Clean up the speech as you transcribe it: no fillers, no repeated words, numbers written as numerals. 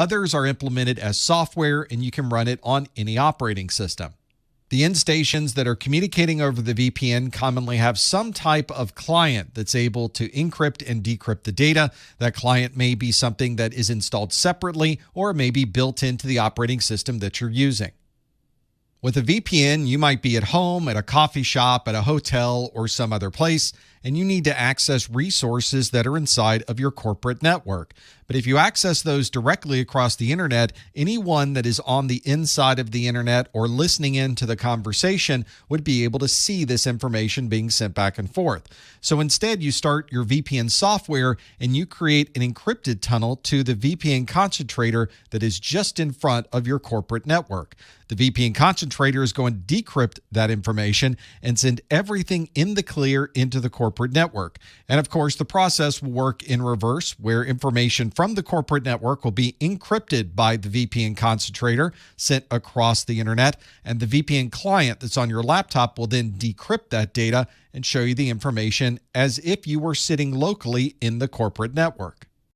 Others are implemented as software, and you can run it on any operating system. The end stations that are communicating over the VPN commonly have some type of client that's able to encrypt and decrypt the data. That client may be something that is installed separately or may be built into the operating system that you're using. With a VPN, you might be at home, at a coffee shop, at a hotel, or some other place, and you need to access resources that are inside of your corporate network. But if you access those directly across the internet, anyone that is on the inside of the internet or listening into the conversation would be able to see this information being sent back and forth. So instead, you start your VPN software and you create an encrypted tunnel to the VPN concentrator that is just in front of your corporate network. The VPN concentrator is going to decrypt that information and send everything in the clear into the corporate network. And of course, the process will work in reverse, where information from the corporate network will be encrypted by the VPN concentrator sent across the internet, and the VPN client that's on your laptop will then decrypt that data and show you the information as if you were sitting locally in the corporate network.